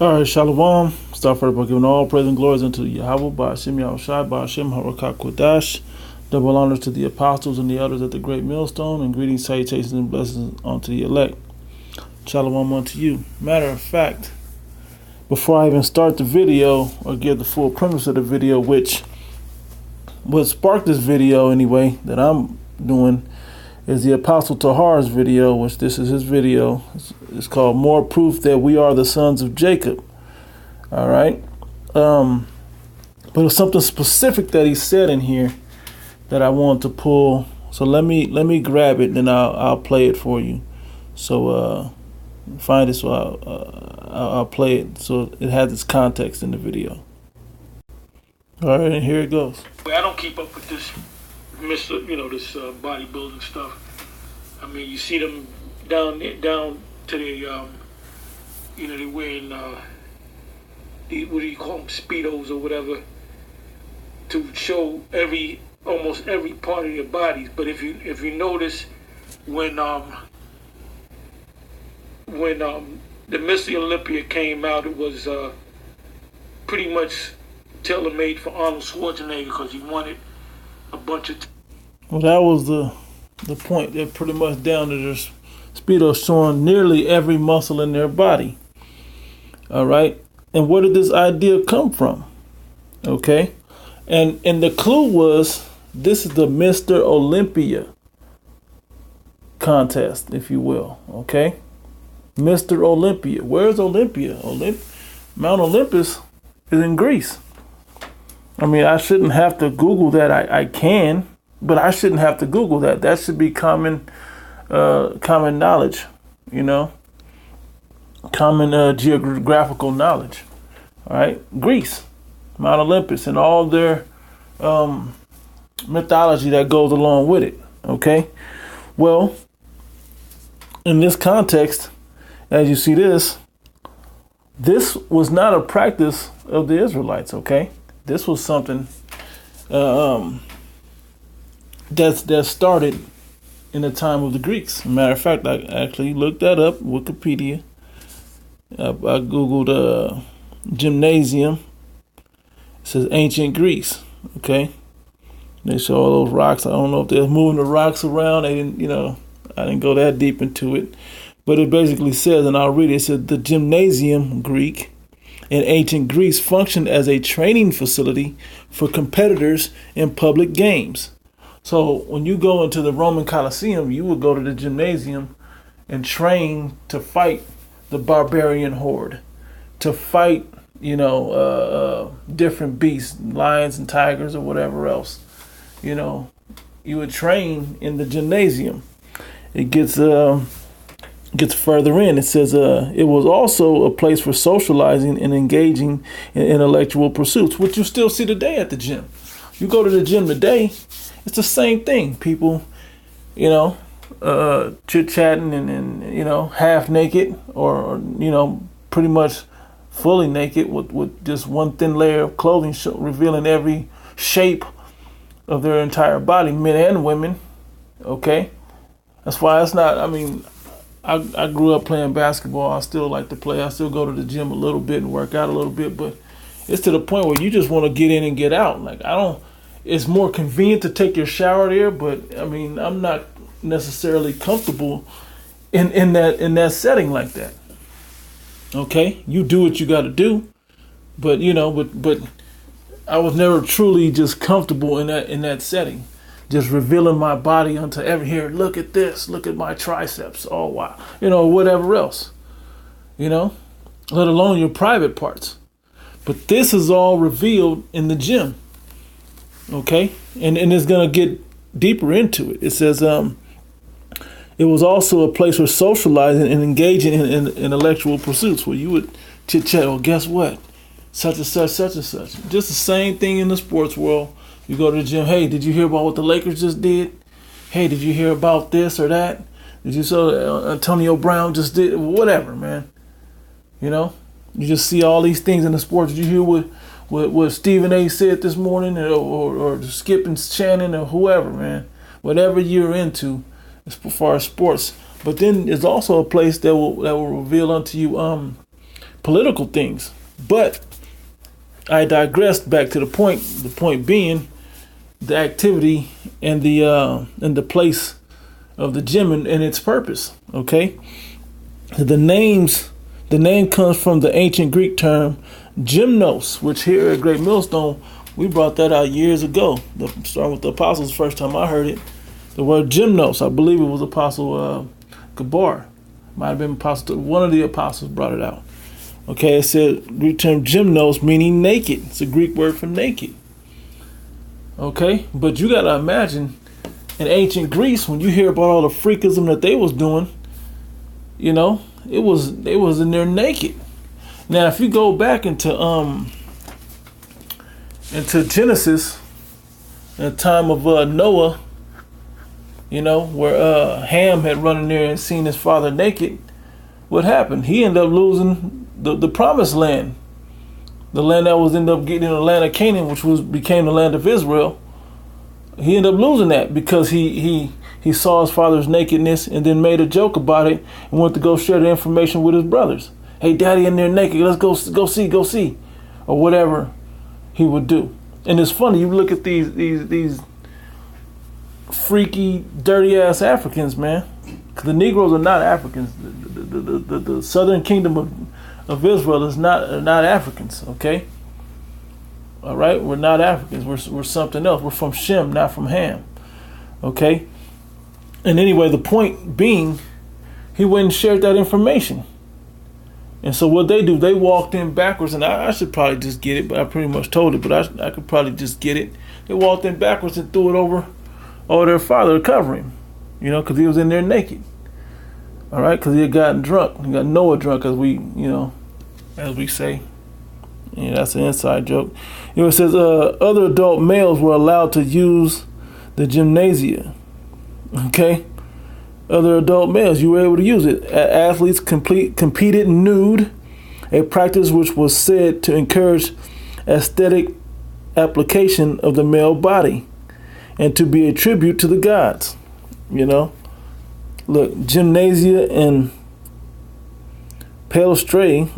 All right, Shalom. Start first by giving all praise and glories unto Yahweh, Ba'ashem Yahushai, Ba'ashem Harakah Kodash. Double honors to the apostles and the elders at the great millstone, and greetings, salutations, and blessings unto the elect. Shalom unto you. Matter of fact, before I even start the video or give the full premise of the video, which what sparked this video anyway that I'm doing is the Apostle Tahar's video, which this is his video. It's called More Proof That We Are the Sons of Jacob. All right. But it's something specific that he said in here that I want to pull. So let me grab it and then I'll play it for you. So find it, so I'll play it so it has its context in the video. All right, and here it goes. I don't keep up with this, this bodybuilding stuff. I mean, you see them down to the, they're wearing what do you call them, Speedos or whatever, to show almost every part of their bodies. But if you notice, when the Miss Olympia came out, it was pretty much tailor-made for Arnold Schwarzenegger because he wanted a bunch of. Well, that was the point. They're pretty much down to their Speedos showing nearly every muscle in their body. All right. And where did this idea come from? Okay. And the clue was, this is the Mr. Olympia contest, if you will. Okay. Mr. Olympia. Where's Olympia? Mount Olympus is in Greece. I mean, I shouldn't have to Google that. I can, but I shouldn't have to Google that. That should be common knowledge, common geographical knowledge. All right, Greece, Mount Olympus, and all their mythology that goes along with it. Okay, well, in this context, as you see this was not a practice of the Israelites. Okay. This was something that started in the time of the Greeks. As a matter of fact, I actually looked that up, Wikipedia. I Googled gymnasium. It says ancient Greece. Okay. They show all those rocks. I don't know if they're moving the rocks around. They didn't, I didn't go that deep into it. But it basically says, and I'll read it, it said the gymnasium, Greek, in ancient Greece functioned as a training facility for competitors in public games. So when you go into the Roman Colosseum, you would go to the gymnasium and train to fight the barbarian horde, to fight, different beasts, lions and tigers or whatever else. You would train in the gymnasium. It gets further in. It says it was also a place for socializing and engaging in intellectual pursuits, which you still see today at the gym. You go to the gym today, it's the same thing. People, chit-chatting and half naked or pretty much fully naked with just one thin layer of clothing revealing every shape of their entire body, men and women. Okay? That's why it's not, I grew up playing basketball. I still like to play. I still go to the gym a little bit and work out a little bit, but it's to the point where you just want to get in and get out. It's more convenient to take your shower there, but I'm not necessarily comfortable in that setting like that. Okay? You do what you got to do, but but I was never truly just comfortable in that setting. Just revealing my body unto here, look at this, look at my triceps, oh wow, whatever else, let alone your private parts. But this is all revealed in the gym, okay? And it's going to get deeper into it. It says it was also a place for socializing and engaging in intellectual pursuits where you would chit-chat, well, guess what? Such and such, such and such. Just the same thing in the sports world. You go to the gym, hey, did you hear about what the Lakers just did? Hey, did you hear about this or that? Did you saw Antonio Brown just did? Whatever, man. You just see all these things in the sports. Did you hear what Stephen A. said this morning or Skip and Shannon or whoever, man? Whatever you're into as far as sports. But then there's also a place that will reveal unto you political things. But I digressed back to the point. The point being the activity and the place of the gym and its purpose. Okay, the name comes from the ancient Greek term gymnos, which here at Great Millstone we brought that out years ago. Starting with the apostles, first time I heard it, the word gymnos. I believe it was Apostle Gabar. Might have been apostle. One of the apostles brought it out. Okay, it said Greek term gymnos, meaning naked. It's a Greek word for naked. Okay, but you gotta imagine in ancient Greece, when you hear about all the freakism that they was doing, you know, they was in there naked. Now, if you go back into Genesis, in the time of Noah, you know, where Ham had run in there and seen his father naked, what happened? He ended up losing the promised land. The land that was ended up getting in the land of Canaan, which became the land of Israel. He ended up losing that because he saw his father's nakedness and then made a joke about it and went to go share the information with his brothers. Hey, daddy in there naked, let's go see, or whatever he would do. And it's funny, you look at these freaky, dirty ass Africans, man. Because the Negroes are not Africans. The southern kingdom of Israel is not Africans, okay? All right, we're not Africans. We're something else. We're from Shem, not from Ham, okay? And anyway, the point being, he went and shared that information. And so what they do, they walked in backwards, and I should probably just get it, but I pretty much told it, but I could probably just get it. They walked in backwards and threw it over their father to cover him, you know, because he was in there naked. All right, because he had gotten drunk. He got Noah drunk, as we say. Yeah, that's an inside joke. You know, it says other adult males were allowed to use the gymnasia. Okay? Other adult males, you were able to use it. Athletes competed nude, a practice which was said to encourage aesthetic application of the male body and to be a tribute to the gods. You know? Look, gymnasia and palestray,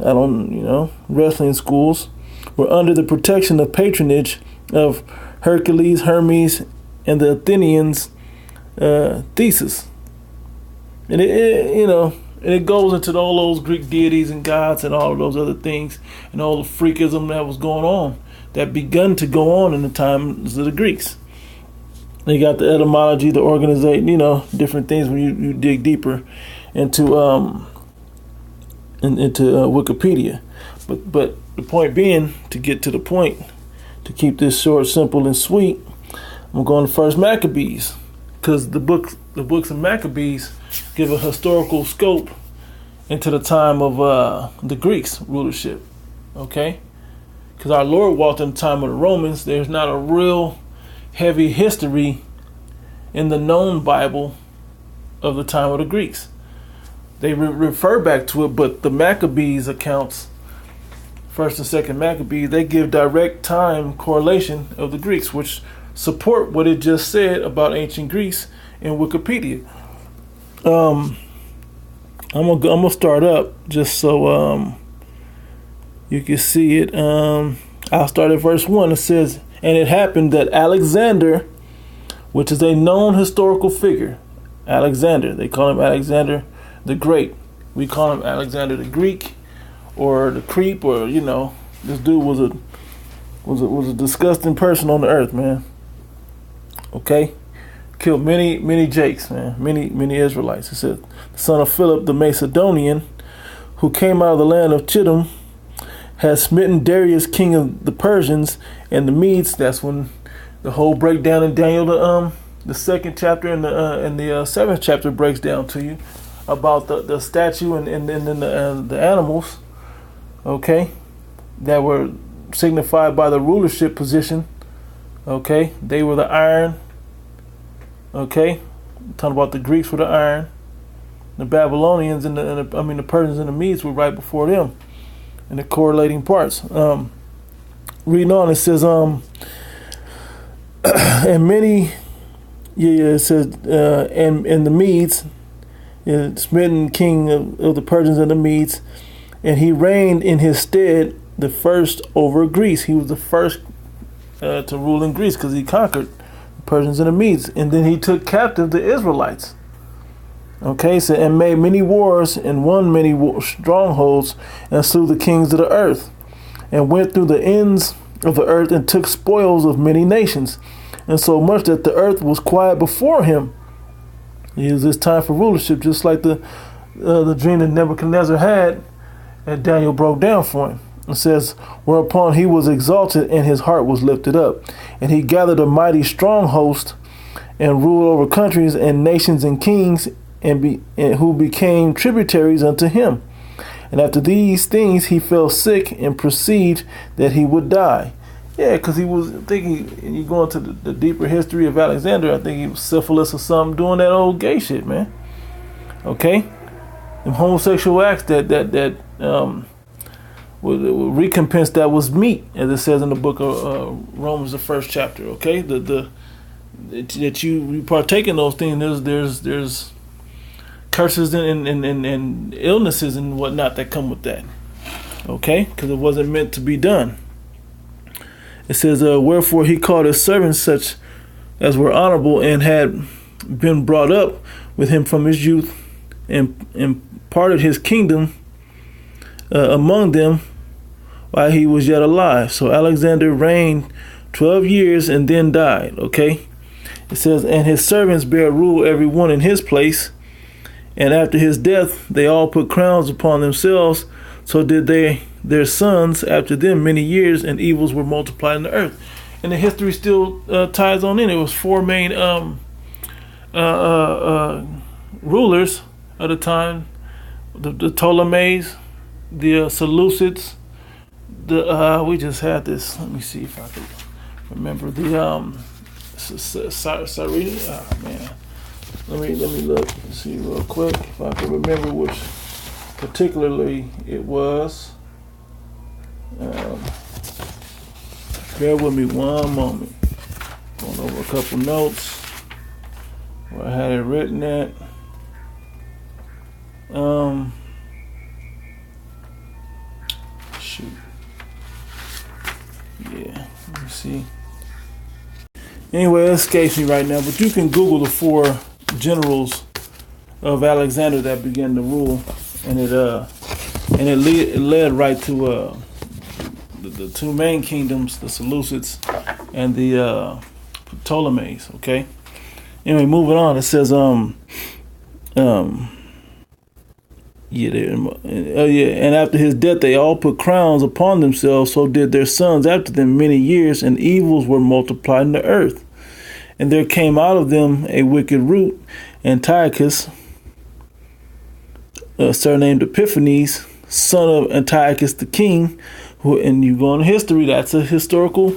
wrestling schools were under the protection of patronage of Hercules, Hermes, and the Athenians' Thesis. And it goes into all those Greek deities and gods and all of those other things and all the freakism that was going on, that begun to go on in the times of the Greeks. They got the etymology, the organization, different things when you dig deeper into Wikipedia. But the point being, to get to the point, to keep this short, simple, and sweet, I'm going to First Maccabees, because the books of Maccabees give a historical scope into the time of the Greeks' rulership. Okay, because our Lord walked in the time of the Romans. There's not a real heavy history in the known Bible of the time of the Greeks. They refer back to it, but the Maccabees accounts, First and Second Maccabees, they give direct time correlation of the Greeks, which support what it just said about ancient Greece in Wikipedia. I'm gonna start up just so you can see it. I'll start at verse 1. It says, "And it happened that Alexander, which is a known historical figure, Alexander, they call him Alexander the Great. We call him Alexander the Greek, or the Creep, or this dude was a disgusting person on the earth, man. Okay, killed many Jakes, man, many Israelites. It said, the son of Philip the Macedonian, who came out of the land of Chittim, has smitten Darius, king of the Persians, and the Medes." That's when the whole breakdown in Daniel, the second chapter and the seventh chapter breaks down to you about the statue and the animals, okay, that were signified by the rulership position. Okay, they were the iron. Okay, talking about the Greeks were the iron, the Babylonians and the Persians and the Medes were right before them, and the correlating parts. Reading on, it says, and many, it says, and the Medes, smitten king of the Persians and the Medes, and he reigned in his stead the first over Greece. He was the first to rule in Greece because he conquered the Persians and the Medes. And then he took captive the Israelites. Okay, so and made many wars and won many strongholds and slew the kings of the earth and went through the ends of the earth and took spoils of many nations. And so much that the earth was quiet before him. It was this time for rulership, just like the dream that Nebuchadnezzar had, and Daniel broke down for him. It says, whereupon he was exalted and his heart was lifted up, and he gathered a mighty strong host and ruled over countries and nations and kings, and who became tributaries unto him. And after these things he fell sick and perceived that he would die. Yeah, because he was thinking, and you go into the deeper history of Alexander, I think he was syphilis or something, doing that old gay shit, man. Okay? Them homosexual acts that recompense that was meat, as it says in the book of Romans, the first chapter. Okay? That you partake in those things, there's curses and illnesses and whatnot that come with that. Okay? Because it wasn't meant to be done. It says, wherefore he called his servants such as were honorable and had been brought up with him from his youth, and imparted his kingdom among them while he was yet alive. So Alexander reigned 12 years and then died. Okay. It says, and his servants bare rule every one in his place. And after his death, they all put crowns upon themselves. So did their sons after them many years, and evils were multiplied in the earth. And the history still ties on in. It was four main rulers at the time: the Ptolemies, the Seleucids. We just had this. Let me see if I can remember the Cyrene. Oh man, let me look and see real quick if I can remember which particularly it was. Bear with me one moment. Going over a couple notes where I had it written at. Shoot. Yeah, let me see. Anyway, it escapes me right now, but you can Google the four generals of Alexander that began to rule, and it led right to the two main kingdoms, the Seleucids and the Ptolemies. Okay. Anyway, moving on. It says and after his death they all put crowns upon themselves, so did their sons after them many years, and evils were multiplied in the earth. And there came out of them a wicked root, Antiochus, surnamed Epiphanes, son of Antiochus the king, who, and you go into history, that's a historical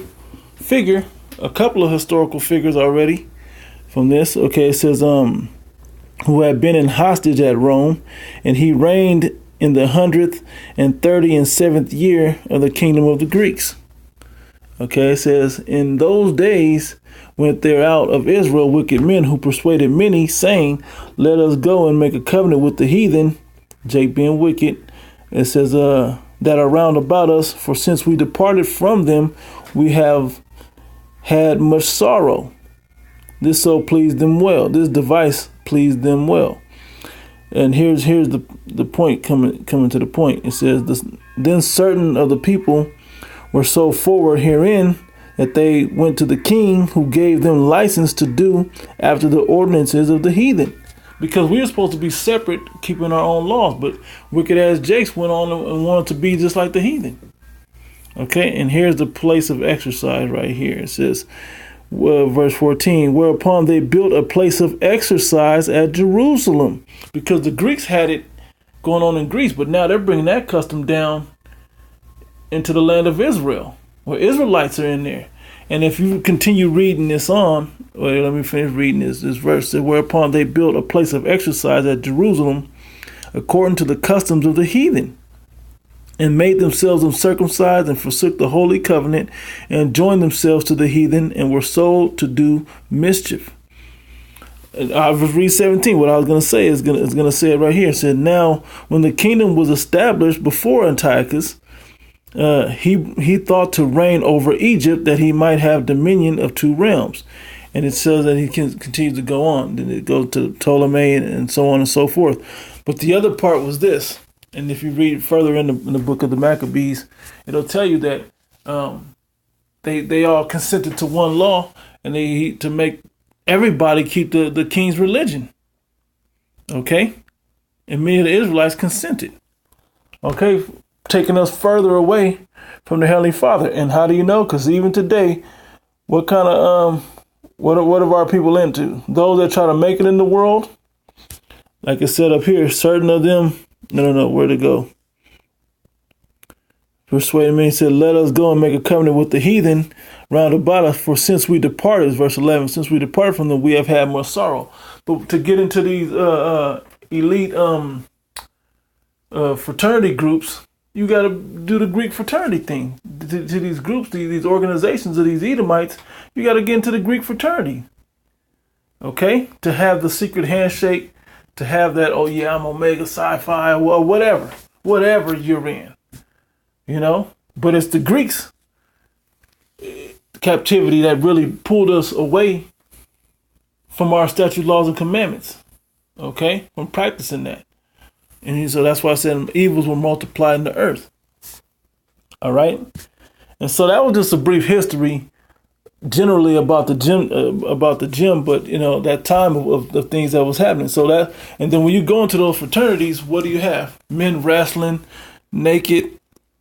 figure, a couple of historical figures already from this. Okay, it says who had been in hostage at Rome, and he reigned in the 137th year of the kingdom of the Greeks. Okay, it says, in those days went there out of Israel wicked men who persuaded many, saying, let us go and make a covenant with the heathen, Jake being wicked. It says, that are round about us, for since we departed from them, we have had much sorrow. This so pleased them well. This device pleased them well. And here's the point coming to the point. It says, then certain of the people were so forward herein that they went to the king, who gave them license to do after the ordinances of the heathen. Because we were supposed to be separate, keeping our own laws, but wicked ass Jakes went on and wanted to be just like the heathen. Okay, and here's the place of exercise right here. It says, verse 14, whereupon they built a place of exercise at Jerusalem, because the Greeks had it going on in Greece, but now they're bringing that custom down into the land of Israel, where Israelites are in there. And if you continue reading this on, well, let me finish reading this verse. Whereupon they built a place of exercise at Jerusalem, according to the customs of the heathen, and made themselves uncircumcised, and forsook the holy covenant, and joined themselves to the heathen, and were sold to do mischief. I was read 17. What I was going to say is going to say it right here. It said, now when the kingdom was established before Antiochus, he thought to reign over Egypt, that he might have dominion of two realms. And it says that he can continue to go on. Then it goes to Ptolemy and so on and so forth. But the other part was this. And if you read further in the book of the Maccabees, it'll tell you that they all consented to one law, and to make everybody keep the king's religion. Okay? And many of the Israelites consented. Okay? Taking us further away from the Heavenly Father. And how do you know? Because even today, what kind of what are our people into? Those that try to make it in the world, like it said up here, certain of them, no, where'd it go? Persuaded me, he said, let us go and make a covenant with the heathen round about us, for since we departed, verse 11, since we departed from them, we have had more sorrow. But to get into these elite fraternity groups, you got to do the Greek fraternity thing. To these groups, these organizations of these Edomites, you got to get into the Greek fraternity. Okay? To have the secret handshake, to have that, oh yeah, I'm Omega Psi-Phi, or whatever you're in. You know? But it's the Greeks' captivity that really pulled us away from our statute, laws, and commandments. Okay? From practicing that. And so that's why I said evils were multiplied in the earth. All right? And so that was just a brief history generally about the gym, but you know, that time of the things that was happening. So that, and then when you go into those fraternities, what do you have? Men wrestling naked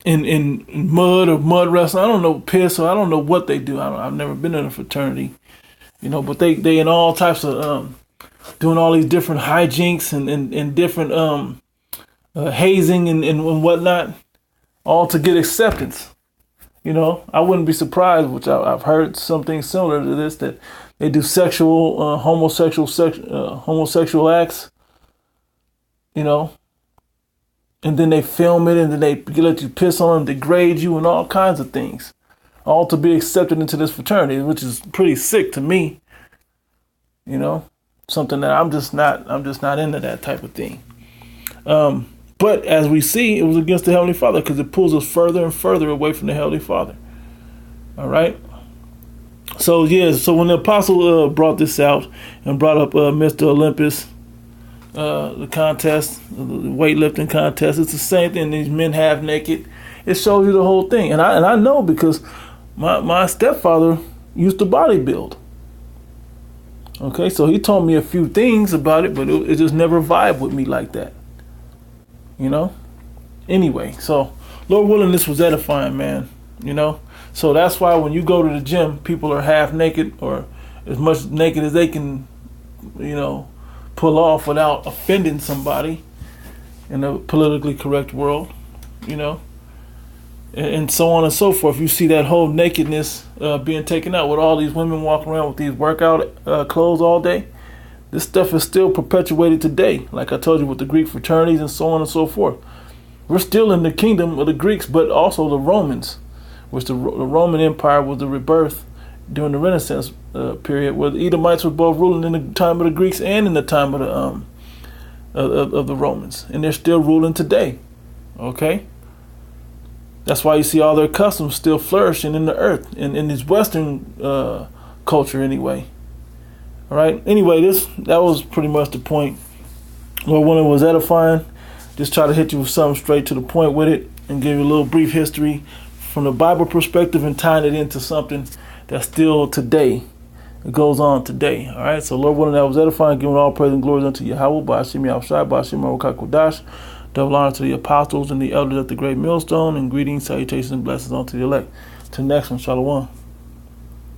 in mud or mud wrestling. I don't know, piss, or I don't know what they do. I've never been in a fraternity, you know, but they in all types of doing all these different hijinks and different hazing and whatnot, all to get acceptance. You know, I wouldn't be surprised, which I've heard something similar to this, that they do sexual, homosexual acts, you know, and then they film it, and then they let you piss on them, degrade you, and all kinds of things, all to be accepted into this fraternity, which is pretty sick to me. You know, something that I'm just not into that type of thing. But as we see, it was against the Heavenly Father, because it pulls us further and further away from the Heavenly Father. All right. So, so when the apostle brought this out and brought up Mr. Olympus, the contest, the weightlifting contest, it's the same thing. These men half naked. It shows you the whole thing. And I know, because my stepfather used to bodybuild. Okay, so he told me a few things about it, but it just never vibed with me like that. You know? Anyway, so Lord willing, this was edifying, man. You know? So that's why when you go to the gym, people are half naked, or as much naked as they can, you know, pull off without offending somebody in a politically correct world, you know? And so on and so forth. You see that whole nakedness being taken out, with all these women walking around with these workout clothes all day. This stuff is still perpetuated today, like I told you, with the Greek fraternities and so on and so forth. We're still in the kingdom of the Greeks, but also the Romans, which the Roman Empire was the rebirth during the Renaissance period, where the Edomites were both ruling in the time of the Greeks and in the time of the Romans, and they're still ruling today. Okay, that's why you see all their customs still flourishing in the earth, in this Western culture anyway. All right. Anyway, that was pretty much the point. Lord willing, was edifying. Just try to hit you with something straight to the point with it, and give you a little brief history from the Bible perspective, and tying it into something that's still today. It goes on today. All right. So Lord willing, that was edifying. Giving all praise and glory unto Yahweh, Ba'ashim Yahushai, Ba'ashim Marukai Kodash. Double honor to the apostles and the elders at the great millstone, and greetings, salutations, and blessings unto the elect. Till next one, Shalom.